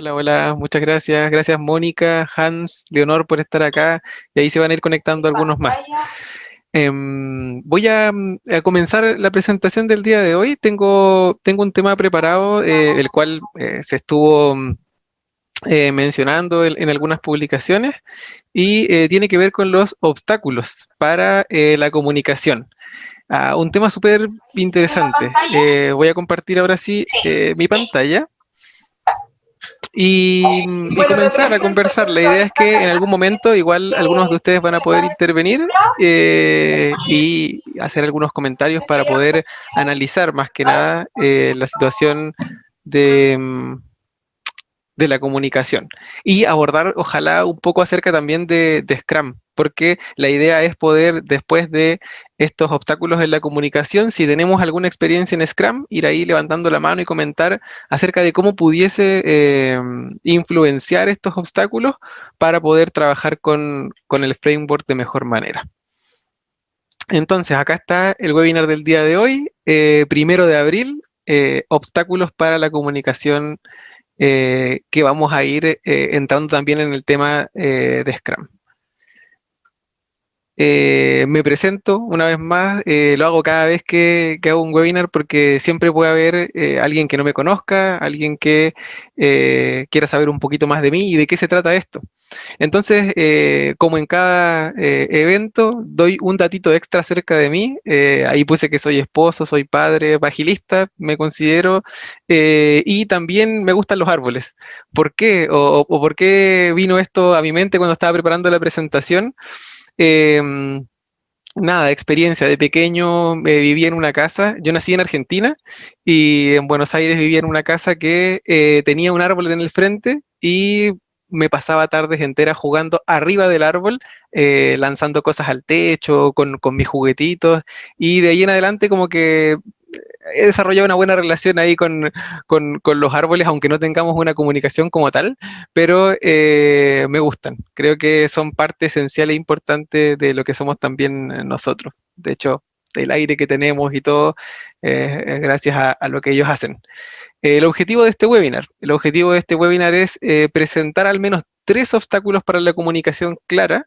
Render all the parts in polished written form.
Hola, hola, muchas gracias. Gracias Mónica, Hans, Leonor por estar acá y ahí se van a ir conectando algunos más. Voy a comenzar la presentación del día de hoy. Tengo un tema preparado, el cual se estuvo mencionando en algunas publicaciones y tiene que ver con los obstáculos para la comunicación. Un tema súper interesante. Voy a compartir ahora sí mi pantalla. Y Bueno, comenzar a represento conversar. La mucho idea es esta que en tarea algún momento igual algunos de que ustedes van a poder intervenir y hacer algunos comentarios para ella poder analizar más que nada la situación de, de la comunicación y abordar ojalá un poco acerca también de Scrum, porque la idea es poder después de estos obstáculos en la comunicación, si tenemos alguna experiencia en Scrum, ir ahí levantando la mano y comentar acerca de cómo pudiese influenciar estos obstáculos para poder trabajar con el framework de mejor manera. Entonces, acá está el webinar del día de hoy, 1 de abril, obstáculos para la comunicación, que vamos a ir entrando también en el tema de Scrum. Me presento una vez más, lo hago cada vez que hago un webinar porque siempre puede haber alguien que no me conozca, alguien que quiera saber un poquito más de mí y de qué se trata esto. Entonces, como en cada evento, doy un datito extra acerca de mí. Ahí puse que soy esposo, soy padre, pagilista, me considero, y también me gustan los árboles. ¿Por qué? O por qué vino esto a mi mente cuando estaba preparando la presentación? Em, Nada, experiencia. De pequeño vivía en una casa, yo nací en Argentina y en Buenos Aires vivía en una casa que tenía un árbol en el frente y me pasaba tardes enteras jugando arriba del árbol, lanzando cosas al techo con mis juguetitos y de ahí en adelante como que he desarrollado una buena relación ahí con los árboles, aunque no tengamos una comunicación como tal, pero me gustan. Creo que son parte esencial e importante de lo que somos también nosotros. De hecho, el aire que tenemos y todo es gracias a lo que ellos hacen. El objetivo de este webinar es presentar al menos 3 obstáculos para la comunicación clara,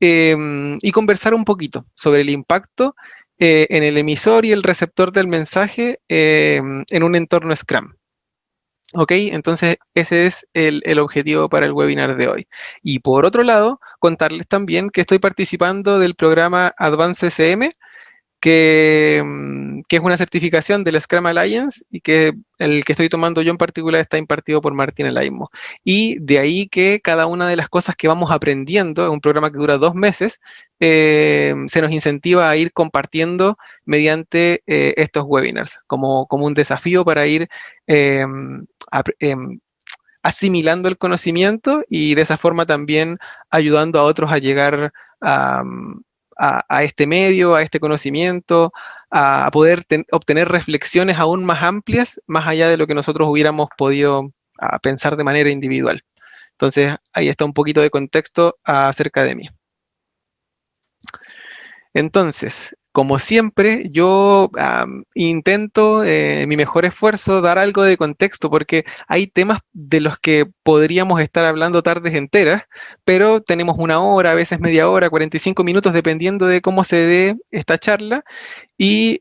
y conversar un poquito sobre el impacto en el emisor y el receptor del mensaje en un entorno Scrum. ¿Ok? Entonces, ese es el objetivo para el webinar de hoy. Y por otro lado, contarles también que estoy participando del programa Advanced CCM, que es una certificación del Scrum Alliance y que el que estoy tomando yo en particular está impartido por Martín Elaimo. Y de ahí que cada una de las cosas que vamos aprendiendo, es un programa que dura 2 meses, se nos incentiva a ir compartiendo mediante estos webinars, como un desafío para ir eh, ap- em, asimilando el conocimiento y de esa forma también ayudando a otros a llegar a, a este medio, a este conocimiento, a poder obtener reflexiones aún más amplias, más allá de lo que nosotros hubiéramos podido pensar de manera individual. Entonces, ahí está un poquito de contexto acerca de mí. Entonces, como siempre, yo intento mi mejor esfuerzo dar algo de contexto porque hay temas de los que podríamos estar hablando tardes enteras, pero tenemos 1 hora, a veces media hora, 45 minutos, dependiendo de cómo se dé esta charla. Y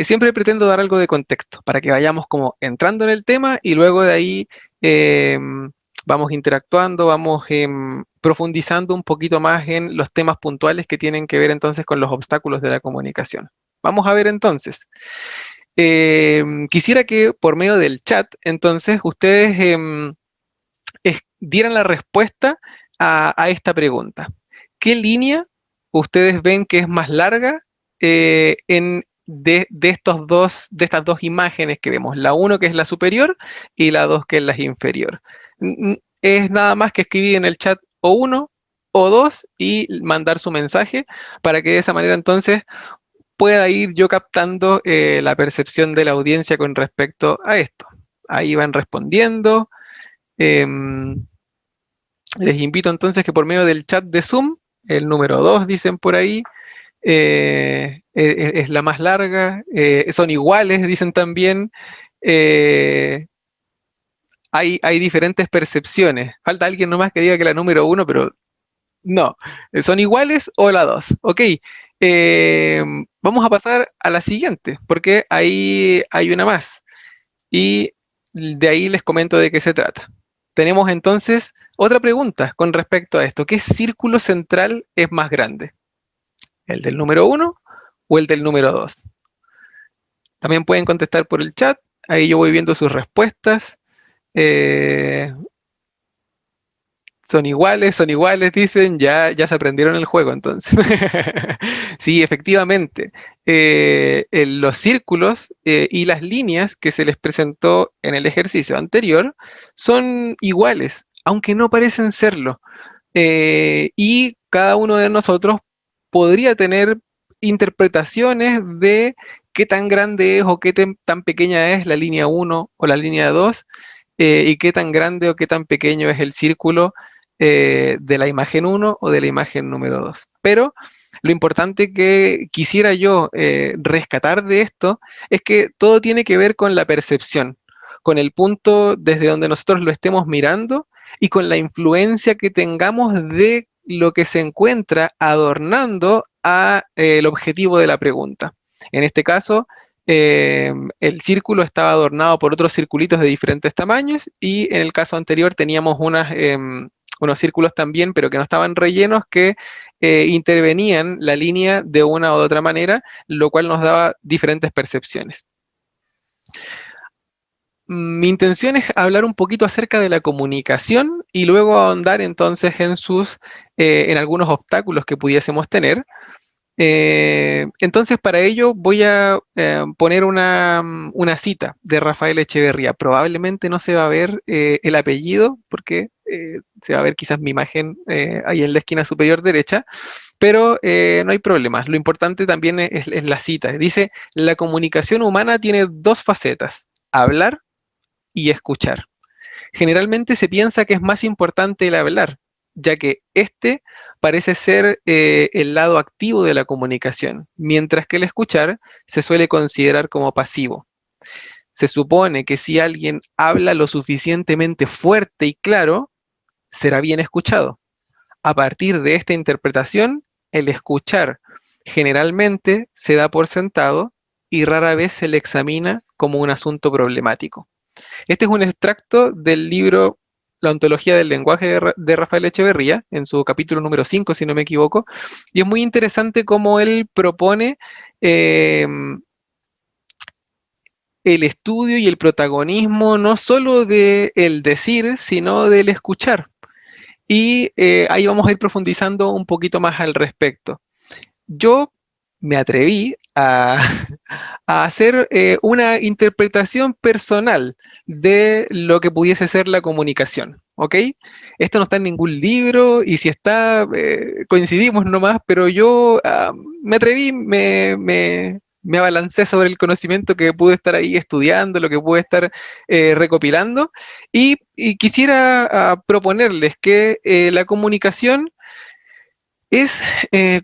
siempre pretendo dar algo de contexto para que vayamos como entrando en el tema y luego de ahí vamos interactuando, vamos profundizando un poquito más en los temas puntuales que tienen que ver entonces con los obstáculos de la comunicación. Vamos a ver entonces. Quisiera que por medio del chat, entonces, ustedes dieran la respuesta a esta pregunta. ¿Qué línea ustedes ven que es más larga de estas dos imágenes que vemos? La uno que es la superior y la dos que es la inferior. Es nada más que escribir en el chat o uno o dos y mandar su mensaje para que de esa manera entonces pueda ir yo captando la percepción de la audiencia con respecto a esto. Ahí van respondiendo. em, Les invito entonces que por medio del chat de Zoom, el número 2 dicen por ahí, es la más larga, son iguales, dicen también. eh, hay diferentes percepciones. Falta alguien nomás que diga que la número uno, pero no. ¿Son iguales o la dos? Ok. eh, Vamos a pasar a la siguiente, porque ahí hay una más. Y de ahí les comento de qué se trata. Tenemos entonces otra pregunta con respecto a esto. ¿Qué círculo central es más grande? ¿El del número uno o el del número dos? También pueden contestar por el chat. Ahí yo voy viendo sus respuestas. Eh, son iguales, dicen, ya se aprendieron el juego entonces. Sí, efectivamente. Los círculos y las líneas que se les presentó en el ejercicio anterior son iguales, aunque no parecen serlo. Y cada uno de nosotros podría tener interpretaciones de qué tan grande es o qué tan pequeña es la línea uno o la línea 2, y qué tan grande o qué tan pequeño es el círculo de la imagen uno o de la imagen número 2. Pero lo importante que quisiera yo rescatar de esto es que todo tiene que ver con la percepción, con el punto desde donde nosotros lo estemos mirando y con la influencia que tengamos de lo que se encuentra adornando el objetivo de la pregunta. En este caso, el círculo estaba adornado por otros circulitos de diferentes tamaños y en el caso anterior teníamos unos círculos también, pero que no estaban rellenos, que intervenían la línea de una u otra manera, lo cual nos daba diferentes percepciones. Mi intención es hablar un poquito acerca de la comunicación y luego ahondar entonces en algunos obstáculos que pudiésemos tener. Entonces, para ello voy a poner una cita de Rafael Echeverría. Probablemente no se va a ver el apellido porque se va a ver quizás mi imagen ahí en la esquina superior derecha, pero no hay problema. Lo importante también es la cita. Dice, la comunicación humana tiene dos facetas, hablar y escuchar. Generalmente se piensa que es más importante el hablar, ya que este parece ser el lado activo de la comunicación, mientras que el escuchar se suele considerar como pasivo. Se supone que si alguien habla lo suficientemente fuerte y claro, será bien escuchado. A partir de esta interpretación, el escuchar generalmente se da por sentado y rara vez se le examina como un asunto problemático. Este es un extracto del libro La ontología del lenguaje de Rafael Echeverría, en su capítulo número 5, si no me equivoco, y es muy interesante cómo él propone eh, el estudio y el protagonismo no solo del decir, sino del escuchar. Y ahí vamos a ir profundizando un poquito más al respecto. Yo me atreví a hacer una interpretación personal de lo que pudiese ser la comunicación, ¿ok? Esto no está en ningún libro y si está, coincidimos nomás, pero yo me atreví, me abalancé sobre el conocimiento que pude estar ahí estudiando, lo que pude estar recopilando y quisiera proponerles que la comunicación es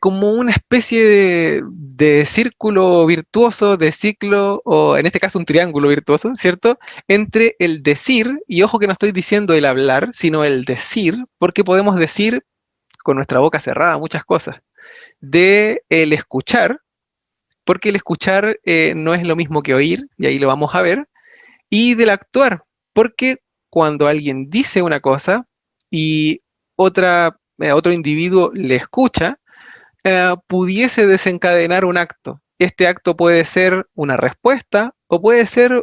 como una especie de círculo virtuoso, de ciclo, o en este caso un triángulo virtuoso, ¿cierto? Entre el decir, y ojo que no estoy diciendo el hablar, sino el decir, porque podemos decir con nuestra boca cerrada muchas cosas, de el escuchar, porque el escuchar no es lo mismo que oír, y ahí lo vamos a ver, y del actuar, porque cuando alguien dice una cosa y otro individuo le escucha, pudiese desencadenar un acto. Este acto puede ser una respuesta o puede ser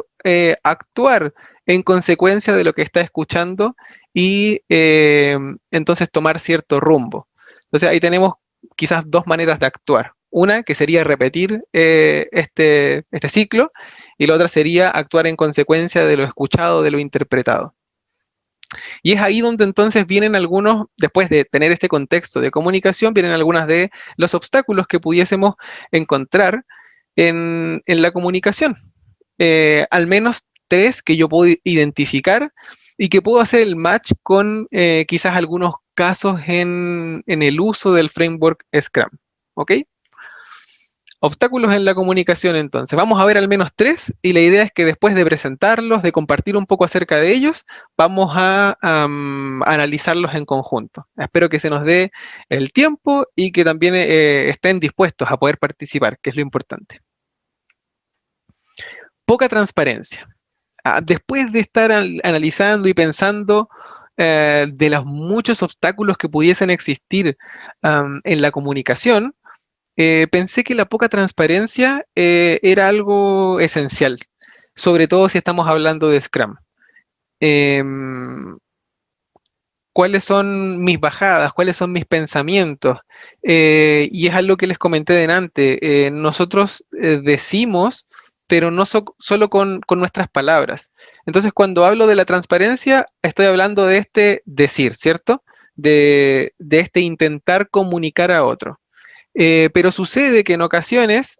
actuar en consecuencia de lo que está escuchando y entonces tomar cierto rumbo. Entonces ahí tenemos quizás dos maneras de actuar. Una que sería repetir este ciclo y la otra sería actuar en consecuencia de lo escuchado, de lo interpretado. Y es ahí donde entonces vienen algunos, después de tener este contexto de comunicación, vienen algunas de los obstáculos que pudiésemos encontrar en la comunicación. Al menos tres que yo puedo identificar y que puedo hacer el match con quizás algunos casos en el uso del framework Scrum. ¿Ok? Obstáculos en la comunicación, entonces. Vamos a ver al menos tres y la idea es que después de presentarlos, de compartir un poco acerca de ellos, vamos a analizarlos en conjunto. Espero que se nos dé el tiempo y que también estén dispuestos a poder participar, que es lo importante. Poca transparencia. Después de estar analizando y pensando de los muchos obstáculos que pudiesen existir en la comunicación, pensé que la poca transparencia era algo esencial, sobre todo si estamos hablando de Scrum. Em, ¿Cuáles son mis bajadas? ¿Cuáles son mis pensamientos? Y es algo que les comenté delante. Nosotros decimos, pero no solo con nuestras palabras. Entonces, cuando hablo de la transparencia, estoy hablando de este decir, ¿cierto? De este intentar comunicar a otro. Pero sucede que en ocasiones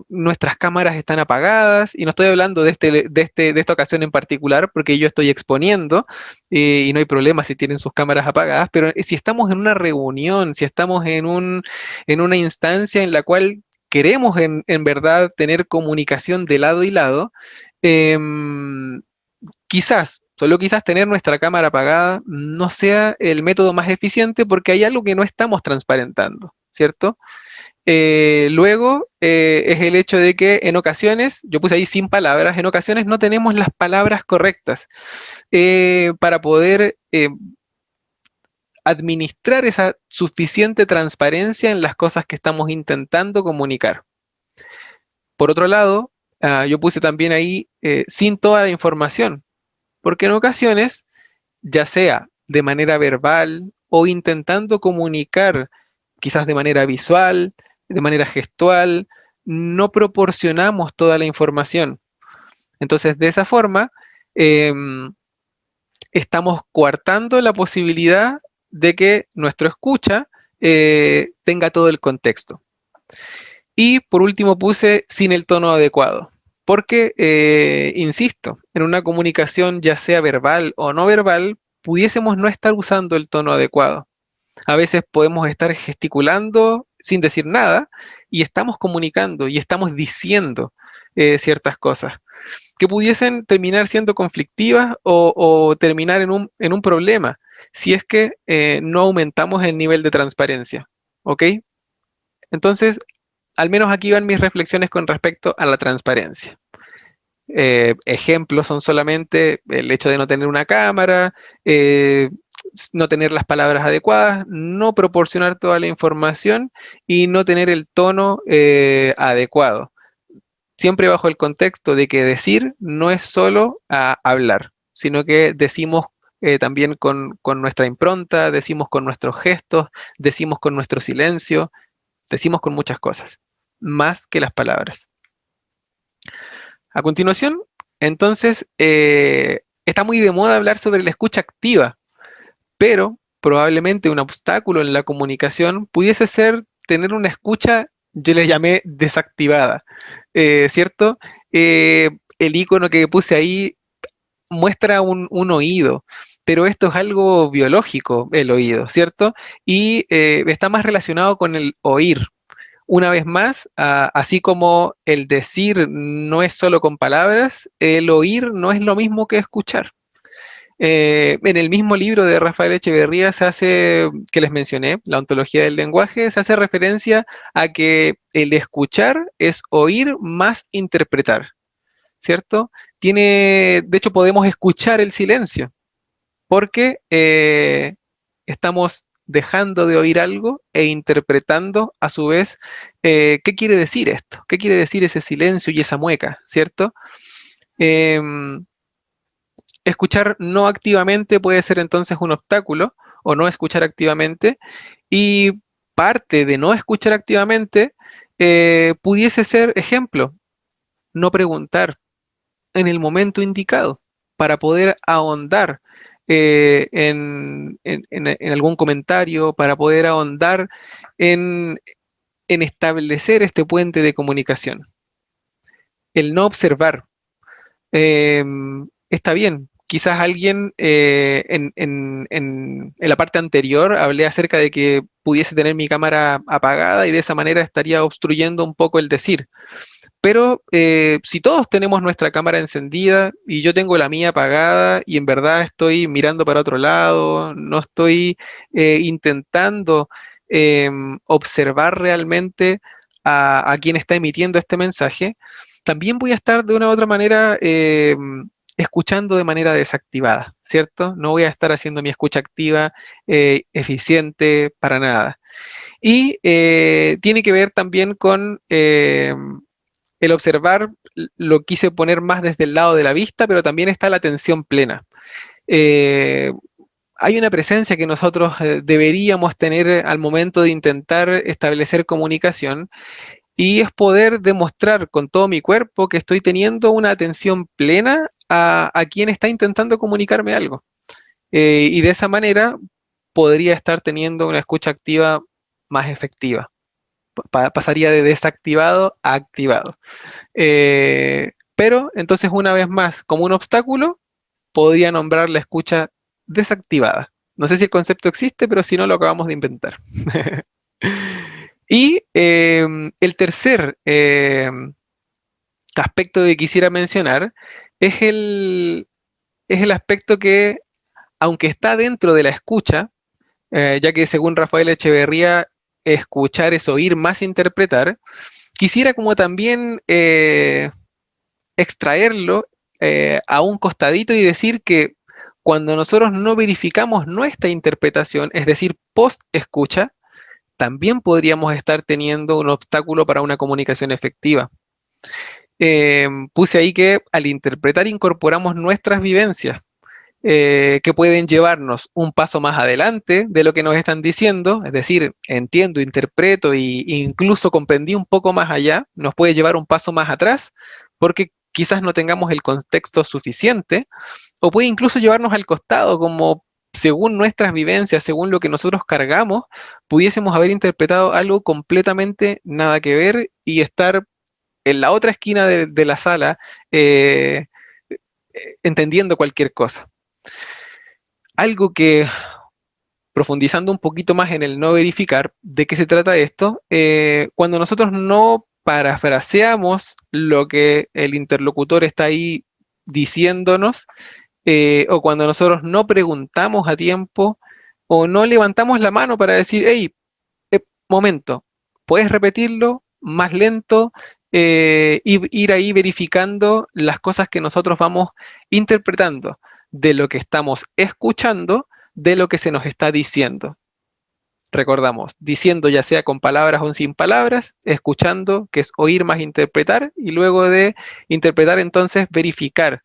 nuestras cámaras están apagadas y no estoy hablando de esta ocasión en particular porque yo estoy exponiendo y no hay problema si tienen sus cámaras apagadas, pero si estamos en una reunión, si estamos en una instancia en la cual queremos en verdad tener comunicación de lado y lado, em, quizás, solo quizás tener nuestra cámara apagada no sea el método más eficiente porque hay algo que no estamos transparentando, ¿cierto? Luego es el hecho de que en ocasiones, yo puse ahí sin palabras, en ocasiones no tenemos las palabras correctas para poder administrar esa suficiente transparencia en las cosas que estamos intentando comunicar. Por otro lado, yo puse también ahí sin toda la información, porque en ocasiones ya sea de manera verbal o intentando comunicar quizás de manera visual, de manera gestual, no proporcionamos toda la información. Entonces, de esa forma, em, estamos coartando la posibilidad de que nuestro escucha tenga todo el contexto. Y por último puse sin el tono adecuado. Porque, insisto, en una comunicación ya sea verbal o no verbal, pudiésemos no estar usando el tono adecuado. A veces podemos estar gesticulando sin decir nada y estamos comunicando y estamos diciendo ciertas cosas que pudiesen terminar siendo conflictivas o terminar en un problema si es que no aumentamos el nivel de transparencia. ¿Ok? Entonces, al menos aquí van mis reflexiones con respecto a la transparencia. Ejemplos son solamente el hecho de no tener una cámara, no tener las palabras adecuadas, no proporcionar toda la información y no tener el tono adecuado. Siempre bajo el contexto de que decir no es solo hablar, sino que decimos también con nuestra impronta, decimos con nuestros gestos, decimos con nuestro silencio, decimos con muchas cosas, más que las palabras. A continuación, entonces, está muy de moda hablar sobre la escucha activa, pero probablemente un obstáculo en la comunicación pudiese ser tener una escucha, yo le llamé desactivada, ¿cierto? El icono que puse ahí muestra un oído, pero esto es algo biológico, el oído, ¿cierto? Y está más relacionado con el oír. Una vez más, así como el decir no es solo con palabras, el oír no es lo mismo que escuchar. En el mismo libro de Rafael Echeverría se hace, que les mencioné, La ontología del lenguaje, se hace referencia a que el escuchar es oír más interpretar, ¿cierto? De hecho, podemos escuchar el silencio, porque estamos dejando de oír algo e interpretando a su vez qué quiere decir esto, qué quiere decir ese silencio y esa mueca, ¿cierto? Em, Escuchar no activamente puede ser entonces un obstáculo o no escuchar activamente y parte de no escuchar activamente pudiese ser, ejemplo, no preguntar en el momento indicado para poder ahondar en algún comentario, para poder ahondar en, en establecer este puente de comunicación. El no observar. Está bien, quizás alguien en la parte anterior hablé acerca de que pudiese tener mi cámara apagada y de esa manera estaría obstruyendo un poco el decir. Pero si todos tenemos nuestra cámara encendida y yo tengo la mía apagada y en verdad estoy mirando para otro lado, no estoy intentando observar realmente a quien está emitiendo este mensaje, también voy a estar de una u otra manera escuchando de manera desactivada, ¿cierto? No voy a estar haciendo mi escucha activa eficiente para nada. Y tiene que ver también con el observar, lo quise poner más desde el lado de la vista, pero también está la atención plena. Eh, Hay una presencia que nosotros deberíamos tener al momento de intentar establecer comunicación y es poder demostrar con todo mi cuerpo que estoy teniendo una atención plena a quien está intentando comunicarme algo. Y de esa manera podría estar teniendo una escucha activa más efectiva. Pasaría de desactivado a activado. Pero entonces una vez más, como un obstáculo, podría nombrar la escucha desactivada. No sé si el concepto existe, pero si no, lo acabamos de inventar. Y el tercer aspecto que quisiera mencionar es es el aspecto que, aunque está dentro de la escucha, ya que según Rafael Echeverría, escuchar es oír más interpretar, quisiera como también extraerlo a un costadito y decir que cuando nosotros no verificamos nuestra interpretación, es decir, post escucha, también podríamos estar teniendo un obstáculo para una comunicación efectiva. Puse ahí que al interpretar incorporamos nuestras vivencias, que pueden llevarnos un paso más adelante de lo que nos están diciendo, es decir, entiendo, interpreto e incluso comprendí un poco más allá, nos puede llevar un paso más atrás, porque quizás no tengamos el contexto suficiente, o puede incluso llevarnos al costado, como según nuestras vivencias, según lo que nosotros cargamos, pudiésemos haber interpretado algo completamente nada que ver y estar en la otra esquina de la sala eh, entendiendo cualquier cosa. Algo que, profundizando un poquito más en el no verificar, ¿de qué se trata esto? Cuando nosotros no parafraseamos lo que el interlocutor está ahí diciéndonos, o cuando nosotros no preguntamos a tiempo, o no levantamos la mano para decir, hey, momento, ¿puedes repetirlo más lento? Y ir ahí verificando las cosas que nosotros vamos interpretando de lo que estamos escuchando, de lo que se nos está diciendo. Recordamos, diciendo ya sea con palabras o sin palabras, escuchando, que es oír más interpretar, y luego de interpretar entonces verificar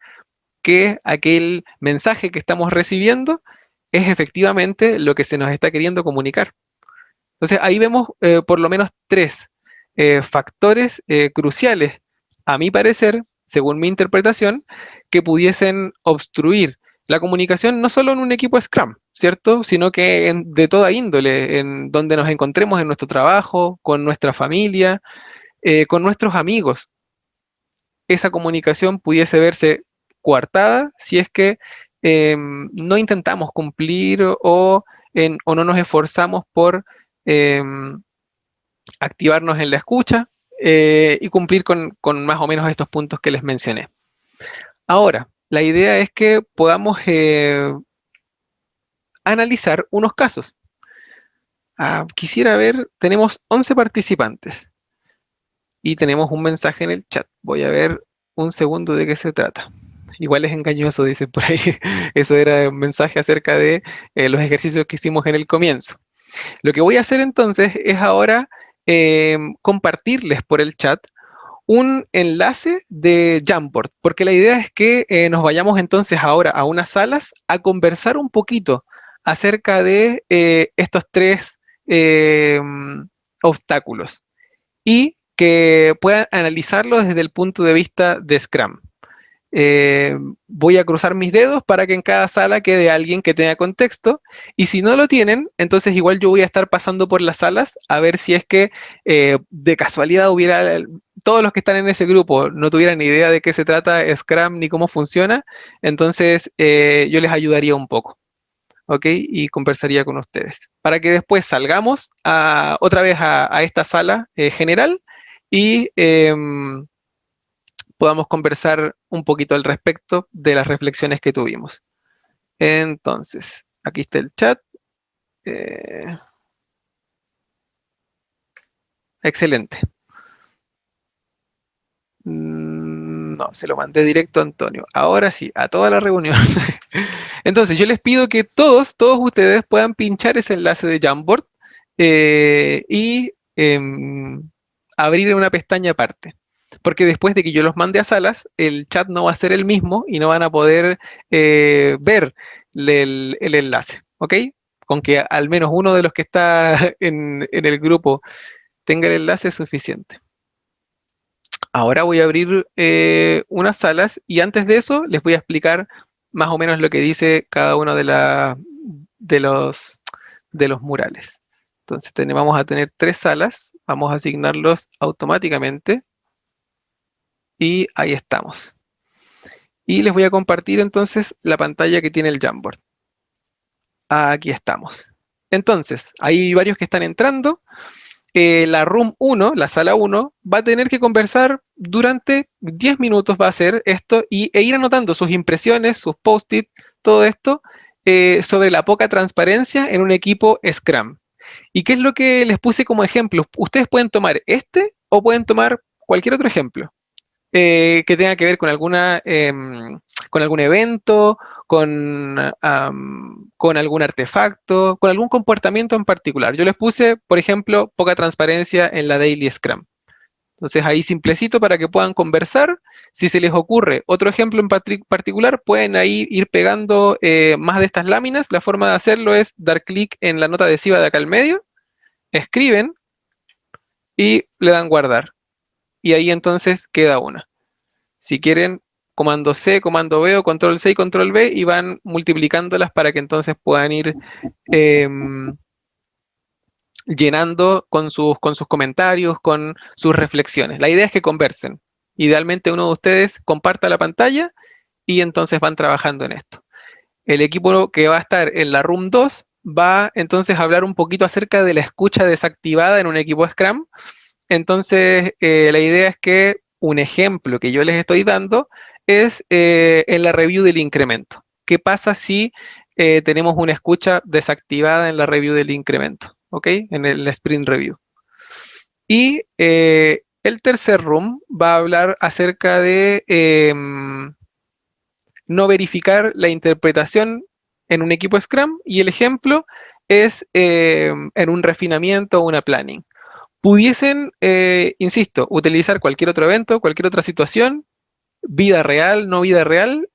que aquel mensaje que estamos recibiendo es efectivamente lo que se nos está queriendo comunicar. Entonces ahí vemos por lo menos tres factores cruciales, a mi parecer, según mi interpretación, que pudiesen obstruir la comunicación no solo en un equipo Scrum, ¿cierto? Sino que de toda índole, en donde nos encontremos en nuestro trabajo, con nuestra familia, con nuestros amigos. Esa comunicación pudiese verse coartada si es que no intentamos cumplir o no nos esforzamos por activarnos en la escucha y cumplir con más o menos estos puntos que les mencioné. Ahora, la idea es que podamos analizar unos casos. Quisiera ver, tenemos 11 participantes y tenemos un mensaje en el chat. Voy a ver un segundo de qué se trata. Igual es engañoso, dice por ahí. Eso era un mensaje acerca de los ejercicios que hicimos en el comienzo. Lo que voy a hacer entonces es ahora compartirles por el chat un enlace de Jamboard, porque la idea es que nos vayamos entonces ahora a unas salas a conversar un poquito acerca de estos tres obstáculos y que puedan analizarlo desde el punto de vista de Scrum. Voy a cruzar mis dedos para que en cada sala quede alguien que tenga contexto y si no lo tienen, entonces igual yo voy a estar pasando por las salas a ver si es que de casualidad hubiera todos los que están en ese grupo no tuvieran ni idea de qué se trata Scrum ni cómo funciona, entonces yo les ayudaría un poco, ¿ok? Y conversaría con ustedes, para que después salgamos otra vez a esta sala general y podamos conversar un poquito al respecto de las reflexiones que tuvimos. Entonces, aquí está el chat. Excelente. No, se lo mandé directo a Antonio. Ahora sí, a toda la reunión. Entonces, yo les pido que todos ustedes puedan pinchar ese enlace de Jamboard y abrir una pestaña aparte. Porque después de que yo los mande a salas, el chat no va a ser el mismo y no van a poder ver el enlace. ¿Ok? Con que al menos uno de los que está en el grupo tenga el enlace es suficiente. Ahora voy a abrir unas salas y antes de eso les voy a explicar más o menos lo que dice cada uno de los murales. Entonces vamos a tener 3 salas, vamos a asignarlos automáticamente y ahí estamos. Y les voy a compartir entonces la pantalla que tiene el Jamboard. Aquí estamos. Entonces, hay varios que están entrando. La room 1, la sala 1, va a tener que conversar durante 10 minutos, va a hacer esto, e ir anotando sus impresiones, sus post-it, todo esto, sobre la poca transparencia en un equipo Scrum. ¿Y qué es lo que les puse como ejemplo? Ustedes pueden tomar este o pueden tomar cualquier otro ejemplo que tenga que ver con con algún evento, con algún artefacto, con algún comportamiento en particular. Yo les puse, por ejemplo, poca transparencia en la Daily Scrum. Entonces ahí simplecito para que puedan conversar. Si se les ocurre otro ejemplo en particular, pueden ahí ir pegando más de estas láminas. La forma de hacerlo es dar clic en la nota adhesiva de acá al medio, escriben y le dan guardar. Y ahí entonces queda una. Si quieren, comando C, comando V o control C y control V y van multiplicándolas para que entonces puedan ir llenando con sus comentarios, con sus reflexiones. La idea es que conversen. Idealmente uno de ustedes comparta la pantalla y entonces van trabajando en esto. El equipo que va a estar en la Room 2 va entonces a hablar un poquito acerca de la escucha desactivada en un equipo Scrum. Entonces, la idea es que un ejemplo que yo les estoy dando es en la review del incremento. ¿Qué pasa si tenemos una escucha desactivada en la review del incremento? ¿Ok? En el sprint review. Y el tercer room va a hablar acerca de no verificar la interpretación en un equipo Scrum y el ejemplo es en un refinamiento o una planning. Pudiesen, insisto, utilizar cualquier otro evento, cualquier otra situación, vida real, no vida real,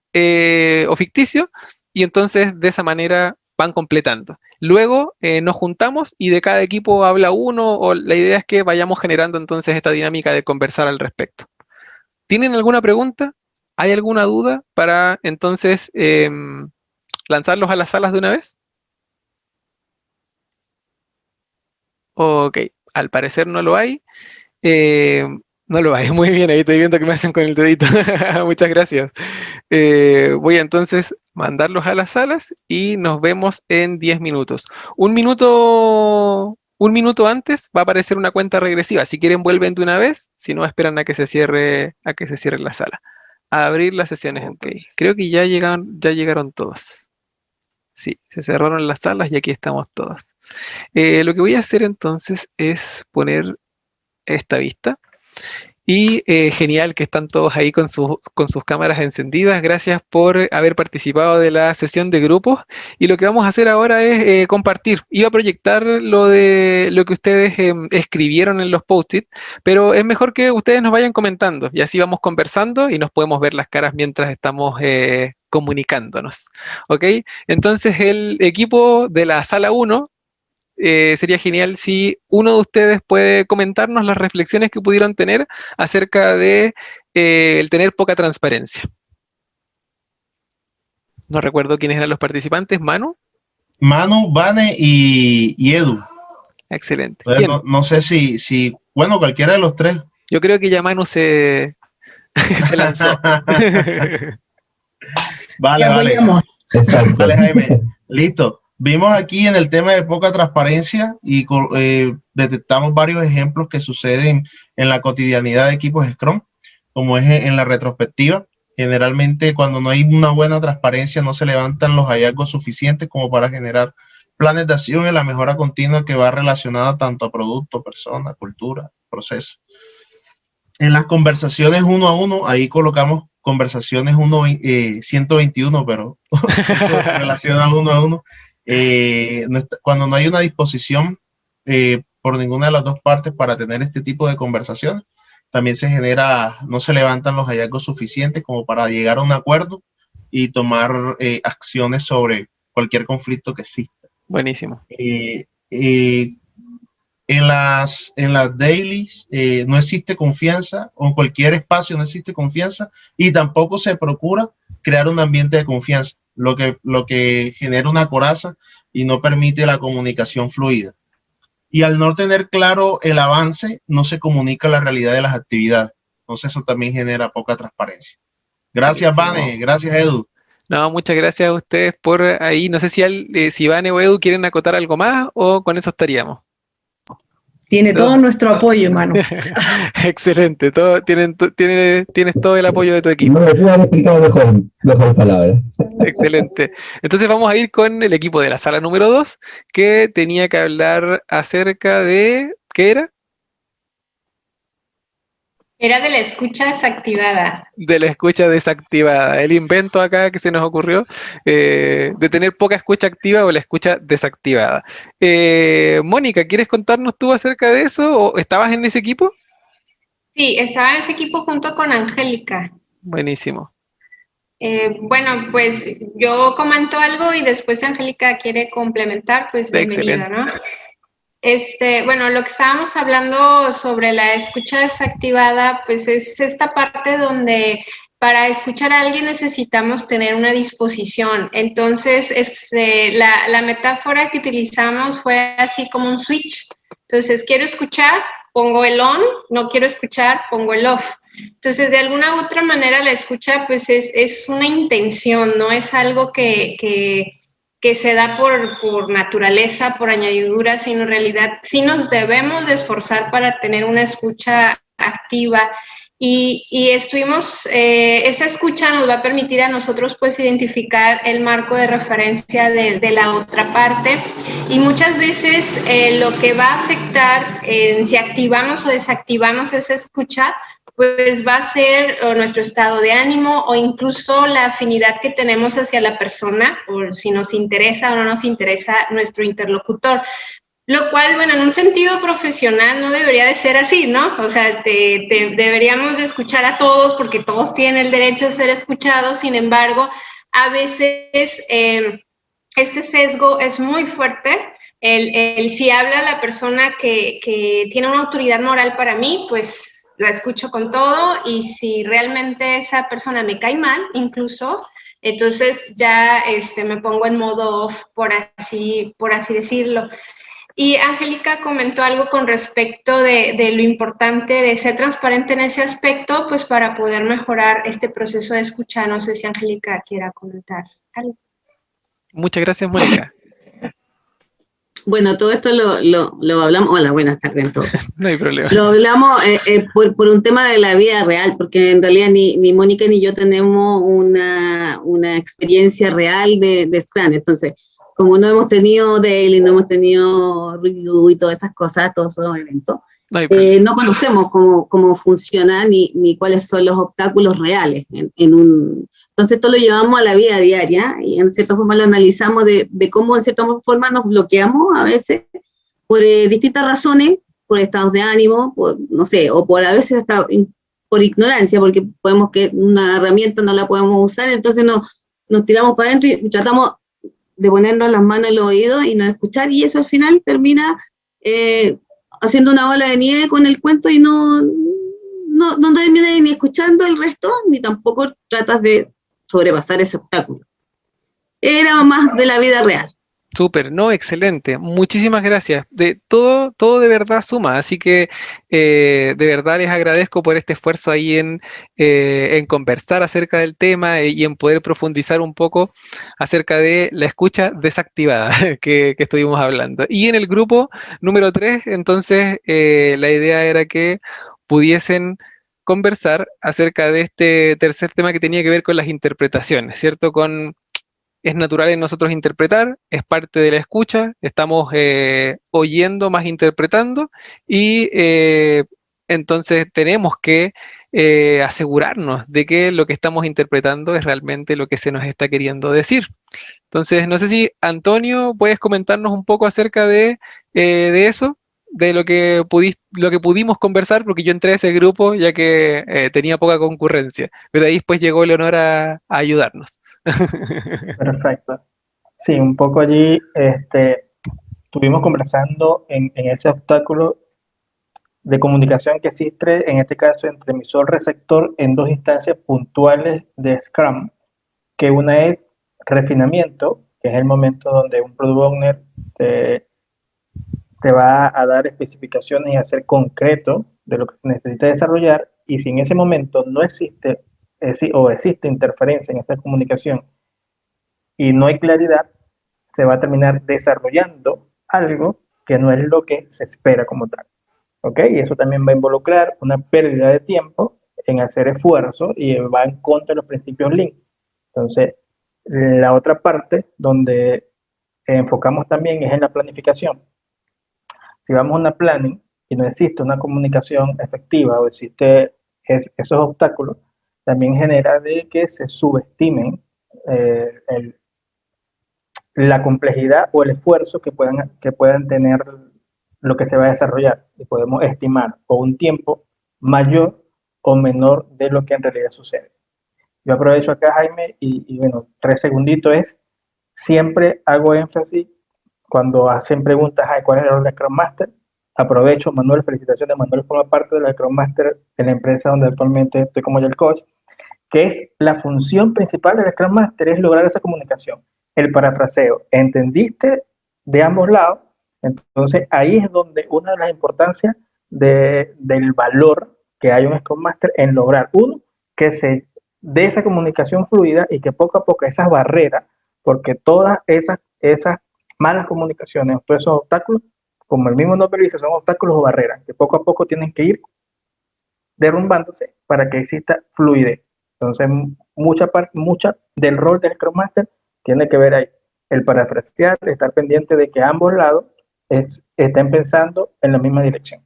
o ficticio, y entonces de esa manera van completando. Luego nos juntamos y de cada equipo habla uno, o la idea es que vayamos generando entonces esta dinámica de conversar al respecto. ¿Tienen alguna pregunta? ¿Hay alguna duda para entonces lanzarlos a las salas de una vez? Ok, al parecer no lo hay. Eh, no lo hay, muy bien, ahí estoy viendo que me hacen con el dedito. Muchas gracias. Voy a entonces mandarlos a las salas y nos vemos en 10 minutos. Un minuto antes va a aparecer una cuenta regresiva. Si quieren vuelven de una vez, si no esperan a que se cierre la sala. A abrir las sesiones, ok. Creo que ya llegaron todos. Sí, se cerraron las salas y aquí estamos todos. Lo que voy a hacer entonces es poner esta vista. Y genial que están todos ahí con sus cámaras encendidas. Gracias por haber participado de la sesión de grupos. Y lo que vamos a hacer ahora es compartir. Iba a proyectar lo de lo que ustedes escribieron en los post-it, pero es mejor que ustedes nos vayan comentando y así vamos conversando y nos podemos ver las caras mientras estamos comunicándonos. ¿Ok? Entonces el equipo de la sala 1 sería genial si uno de ustedes puede comentarnos las reflexiones que pudieron tener acerca de el tener poca transparencia. No recuerdo quiénes eran los participantes. ¿Manu? Manu, Vane y Edu. Excelente. Entonces, ¿Quién? no sé bueno, cualquiera de los tres. Yo creo que ya Manu se lanzó. Vale, Te vale. apoyamos. Exacto. Vale, Jaime. Listo. Vimos aquí en el tema de poca transparencia y detectamos varios ejemplos que suceden en la cotidianidad de equipos Scrum, como es en la retrospectiva. Generalmente, cuando no hay una buena transparencia, no se levantan los hallazgos suficientes como para generar planes de acción en la mejora continua que va relacionada tanto a producto, persona, cultura, proceso. En las conversaciones uno a uno, ahí colocamos conversaciones 121, pero eso relaciona uno a uno. Cuando no hay una disposición por ninguna de las dos partes para tener este tipo de conversaciones, también no se levantan los hallazgos suficientes como para llegar a un acuerdo y tomar acciones sobre cualquier conflicto que exista. Buenísimo. En las dailies no existe confianza, o en cualquier espacio no existe confianza, y tampoco se procura crear un ambiente de confianza, lo que genera una coraza y no permite la comunicación fluida. Y al no tener claro el avance, no se comunica la realidad de las actividades. Entonces eso también genera poca transparencia. Gracias, Vane. Gracias, Edu. No, muchas gracias a ustedes por ahí. No sé si Vane o Edu quieren acotar algo más o con eso estaríamos. Tiene todo nuestro apoyo, Manu. Excelente, tienes todo el apoyo de tu equipo. No me puedo haber explicado mejor palabras. Excelente. Entonces vamos a ir con el equipo de la sala número 2, que tenía que hablar acerca de... ¿Qué era? Era de la escucha desactivada. De la escucha desactivada. El invento acá que se nos ocurrió de tener poca escucha activa o la escucha desactivada. Mónica, ¿quieres contarnos tú acerca de eso? ¿O estabas en ese equipo? Sí, estaba en ese equipo junto con Angélica. Buenísimo. Bueno, pues yo comento algo y después si Angélica quiere complementar, pues bienvenida, ¿no? Bueno, lo que estábamos hablando sobre la escucha desactivada, pues es esta parte donde para escuchar a alguien necesitamos tener una disposición. Entonces, la metáfora que utilizamos fue así como un switch. Entonces, quiero escuchar, pongo el on, no quiero escuchar, pongo el off. Entonces, de alguna u otra manera la escucha pues es una intención, no es algo que se da por naturaleza, por añadidura, sino en realidad sí nos debemos de esforzar para tener una escucha activa y esa escucha nos va a permitir a nosotros pues identificar el marco de referencia de la otra parte y muchas veces lo que va a afectar si activamos o desactivamos esa escucha pues va a ser nuestro estado de ánimo o incluso la afinidad que tenemos hacia la persona, o si nos interesa o no nos interesa nuestro interlocutor. Lo cual, bueno, en un sentido profesional no debería de ser así, ¿no? O sea, deberíamos de escuchar a todos porque todos tienen el derecho a ser escuchados, sin embargo, a veces este sesgo es muy fuerte. Si habla la persona que tiene una autoridad moral para mí, pues la escucho con todo y si realmente esa persona me cae mal, incluso, entonces ya me pongo en modo off, por así decirlo. Y Angélica comentó algo con respecto de lo importante de ser transparente en ese aspecto, pues para poder mejorar este proceso de escucha. No sé si Angélica quiera comentar algo. Muchas gracias, Mónica. Bueno, todo esto lo hablamos, hola, buenas tardes en todo caso. No hay problema. Lo hablamos por un tema de la vida real, porque en realidad ni Mónica ni yo tenemos una experiencia real de Scrum. Entonces, como no hemos tenido daily, no hemos tenido review y todas esas cosas, todos esos eventos, no conocemos cómo funciona ni cuáles son los obstáculos reales entonces esto lo llevamos a la vida diaria y en cierta forma lo analizamos de cómo en cierta forma nos bloqueamos a veces por distintas razones, por estados de ánimo, no sé, o por a veces hasta por ignorancia, porque podemos que una herramienta no la podemos usar, entonces nos tiramos para adentro y tratamos de ponernos las manos en los oídos y no escuchar, y eso al final termina haciendo una ola de nieve con el cuento y no terminas ni escuchando el resto, ni tampoco tratas de sobrepasar ese obstáculo. Era más de la vida real. Súper, no, excelente. Muchísimas gracias. Todo de verdad suma, así que de verdad les agradezco por este esfuerzo ahí en conversar acerca del tema y en poder profundizar un poco acerca de la escucha desactivada que estuvimos hablando. Y en el grupo número 3, entonces, la idea era que pudiesen conversar acerca de este tercer tema que tenía que ver con las interpretaciones, ¿cierto? Es natural en nosotros interpretar, es parte de la escucha, estamos oyendo más interpretando y entonces tenemos que asegurarnos de que lo que estamos interpretando es realmente lo que se nos está queriendo decir. Entonces, no sé si Antonio, puedes comentarnos un poco acerca de eso, de lo que pudimos conversar, porque yo entré a ese grupo ya que tenía poca concurrencia, pero ahí después llegó Leonor a ayudarnos. Perfecto. Sí, un poco allí estuvimos conversando en ese obstáculo de comunicación que existe, en este caso, entre emisor-receptor en dos instancias puntuales de Scrum, que una es refinamiento, que es el momento donde un product owner te va a dar especificaciones y a ser concreto de lo que se necesita desarrollar, y si en ese momento no existe o existe interferencia en esta comunicación y no hay claridad, se va a terminar desarrollando algo que no es lo que se espera como tal. ¿Ok? Y eso también va a involucrar una pérdida de tiempo en hacer esfuerzo y va en contra de los principios Lean. Entonces, la otra parte donde enfocamos también es en la planificación. Si vamos a una planning y no existe una comunicación efectiva o existe esos obstáculos, también genera de que se subestimen la complejidad o el esfuerzo que puedan tener lo que se va a desarrollar, y podemos estimar o un tiempo mayor o menor de lo que en realidad sucede. Yo aprovecho acá, Jaime, y bueno, 3 segunditos es, siempre hago énfasis cuando hacen preguntas, ¿cuál es el rol de Scrum Master? Aprovecho, Manuel, felicitaciones, Manuel forma parte de la Scrum Master de la empresa donde actualmente estoy como yo el coach, que es la función principal del Scrum Master, es lograr esa comunicación, el parafraseo. ¿Entendiste de ambos lados? Entonces ahí es donde una de las importancias del valor que hay un Scrum Master en lograr, uno, que se dé esa comunicación fluida y que poco a poco esas barreras, porque todas esas malas comunicaciones, todos esos obstáculos, como el mismo nombre dice, son obstáculos o barreras, que poco a poco tienen que ir derrumbándose para que exista fluidez. Entonces, mucha del rol del Scrum Master tiene que ver ahí. El parafrasear, estar pendiente de que ambos lados estén pensando en la misma dirección.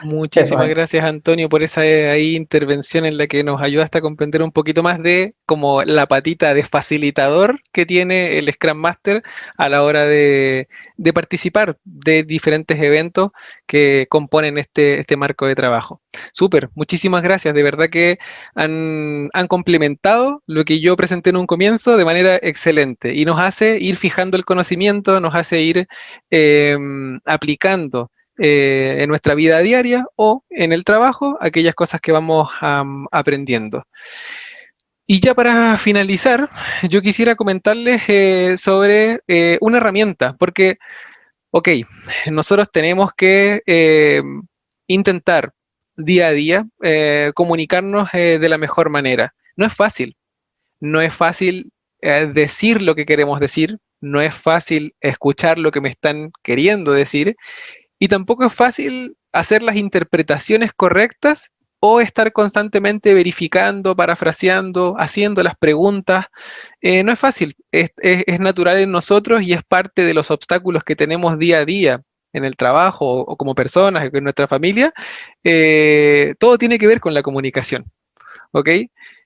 Muchísimas gracias, Antonio, por esa ahí intervención en la que nos ayudaste a comprender un poquito más de como la patita de facilitador que tiene el Scrum Master a la hora de participar de diferentes eventos que componen este marco de trabajo. Súper, muchísimas gracias. De verdad que han complementado lo que yo presenté en un comienzo de manera excelente y nos hace ir fijando el conocimiento, nos hace ir aplicando en nuestra vida diaria o en el trabajo, aquellas cosas que vamos aprendiendo. Y ya para finalizar, yo quisiera comentarles sobre una herramienta, porque, ok, nosotros tenemos que intentar día a día comunicarnos de la mejor manera. No es fácil, no es fácil decir lo que queremos decir, no es fácil escuchar lo que me están queriendo decir, y tampoco es fácil hacer las interpretaciones correctas o estar constantemente verificando, parafraseando, haciendo las preguntas. No es fácil, es natural en nosotros y es parte de los obstáculos que tenemos día a día en el trabajo o como personas, en nuestra familia. Todo tiene que ver con la comunicación, ¿ok?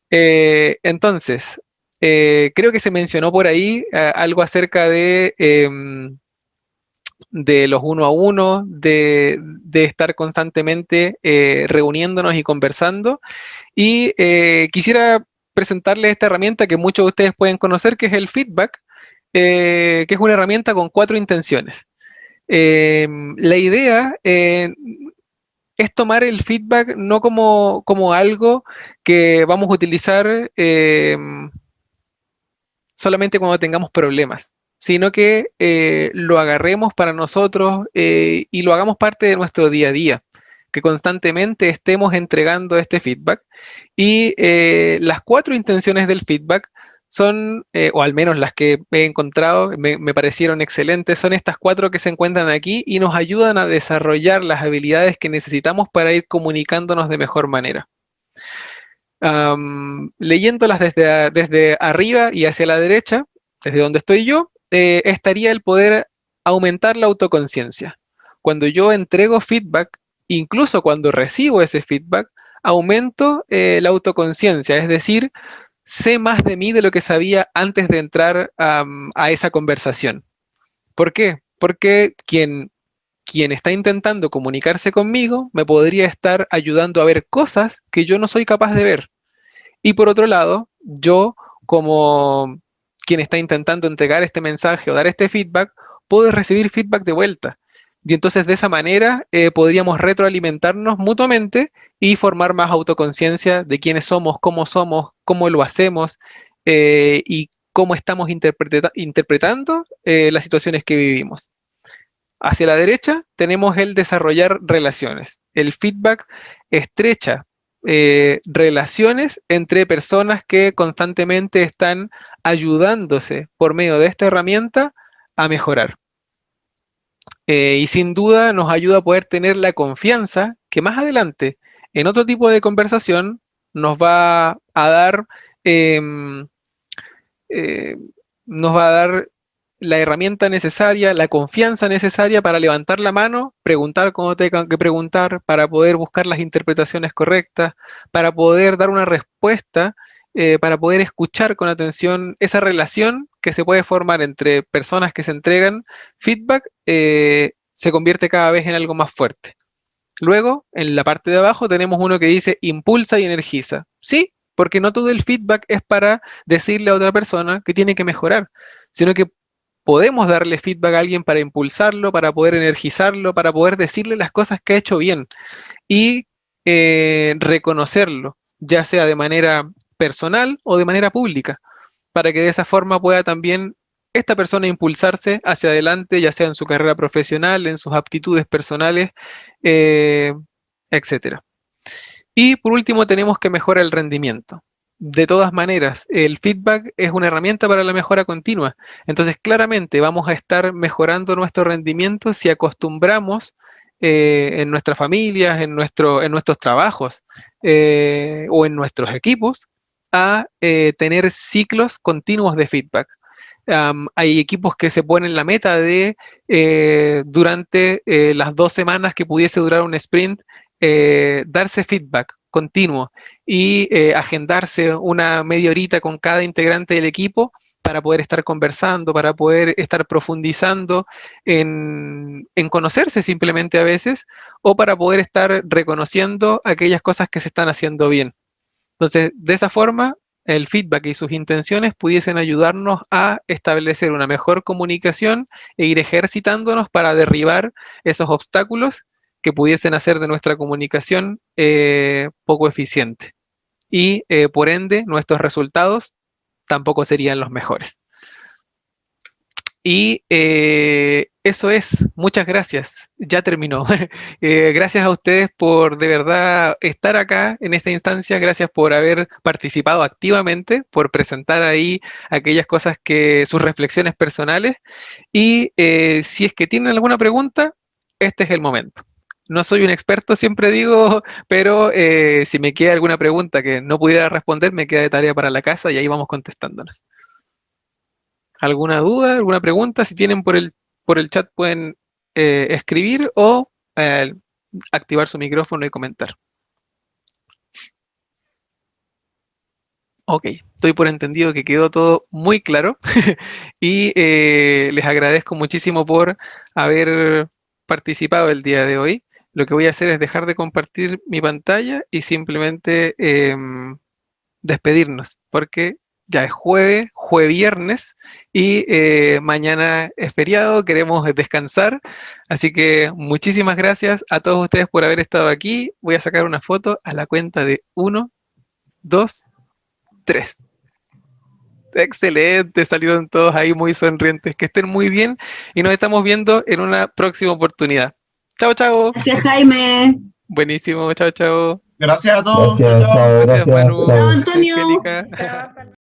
Entonces, creo que se mencionó por ahí algo acerca de los uno a uno, de estar constantemente reuniéndonos y conversando. Y quisiera presentarles esta herramienta que muchos de ustedes pueden conocer, que es el feedback, que es una herramienta con 4 intenciones. La idea es tomar el feedback no como algo que vamos a utilizar solamente cuando tengamos problemas, sino que lo agarremos para nosotros y lo hagamos parte de nuestro día a día, que constantemente estemos entregando este feedback. Y las 4 intenciones del feedback son, o al menos las que he encontrado, me parecieron excelentes, son estas 4 que se encuentran aquí y nos ayudan a desarrollar las habilidades que necesitamos para ir comunicándonos de mejor manera. Leyéndolas desde arriba y hacia la derecha, desde donde estoy yo, estaría el poder aumentar la autoconciencia. Cuando yo entrego feedback, incluso cuando recibo ese feedback, aumento la autoconciencia, es decir, sé más de mí de lo que sabía antes de entrar a esa conversación. ¿Por qué? Porque quien está intentando comunicarse conmigo me podría estar ayudando a ver cosas que yo no soy capaz de ver. Y por otro lado, yo como quien está intentando entregar este mensaje o dar este feedback, puedo recibir feedback de vuelta. Y entonces de esa manera podríamos retroalimentarnos mutuamente y formar más autoconciencia de quiénes somos, cómo lo hacemos y cómo estamos interpretando las situaciones que vivimos. Hacia la derecha tenemos el desarrollar relaciones. El feedback estrecha relaciones entre personas que constantemente están ayudándose por medio de esta herramienta a mejorar. Y sin duda nos ayuda a poder tener la confianza que más adelante, en otro tipo de conversación, nos va a dar, nos va a dar la herramienta necesaria, la confianza necesaria para levantar la mano, preguntar cuando tengan que preguntar, para poder buscar las interpretaciones correctas, para poder dar una respuesta, para poder escuchar con atención esa relación que se puede formar entre personas que se entregan feedback, se convierte cada vez en algo más fuerte. Luego, en la parte de abajo tenemos uno que dice impulsa y energiza. Sí, porque no todo el feedback es para decirle a otra persona que tiene que mejorar, sino que podemos darle feedback a alguien para impulsarlo, para poder energizarlo, para poder decirle las cosas que ha hecho bien y reconocerlo, ya sea de manera personal o de manera pública, para que de esa forma pueda también esta persona impulsarse hacia adelante, ya sea en su carrera profesional, en sus aptitudes personales, etcétera. Y por último tenemos que mejorar el rendimiento. De todas maneras, el feedback es una herramienta para la mejora continua. Entonces, claramente vamos a estar mejorando nuestro rendimiento si acostumbramos en nuestras familias, en nuestros trabajos o en nuestros equipos a tener ciclos continuos de feedback. Hay equipos que se ponen la meta de durante las 2 semanas que pudiese durar un sprint, darse feedback continuo y agendarse una media horita con cada integrante del equipo para poder estar conversando, para poder estar profundizando en conocerse simplemente a veces, o para poder estar reconociendo aquellas cosas que se están haciendo bien. Entonces, de esa forma, el feedback y sus intenciones pudiesen ayudarnos a establecer una mejor comunicación e ir ejercitándonos para derribar esos obstáculos que pudiesen hacer de nuestra comunicación poco eficiente. Y por ende, nuestros resultados tampoco serían los mejores. Y eso es, muchas gracias, ya terminó. Gracias a ustedes por de verdad estar acá en esta instancia, gracias por haber participado activamente, por presentar ahí aquellas cosas sus reflexiones personales. Y si es que tienen alguna pregunta, este es el momento. No soy un experto, siempre digo, pero si me queda alguna pregunta que no pudiera responder, me queda de tarea para la casa y ahí vamos contestándonos. ¿Alguna duda, alguna pregunta? Si tienen por el chat pueden escribir o activar su micrófono y comentar. Ok, estoy por entendido que quedó todo muy claro y les agradezco muchísimo por haber participado el día de hoy. Lo que voy a hacer es dejar de compartir mi pantalla y simplemente despedirnos, porque ya es viernes y mañana es feriado, queremos descansar, así que muchísimas gracias a todos ustedes por haber estado aquí. Voy a sacar una foto a la cuenta de 1, 2, 3. Excelente, salieron todos ahí muy sonrientes. Que estén muy bien y nos estamos viendo en una próxima oportunidad. Chao, chao. Gracias, Jaime. Buenísimo, chao, chao. Gracias a todos. Gracias, Chao, chao. chao, Gracias, gracias. Manu. Chao, Antonio. Angélica.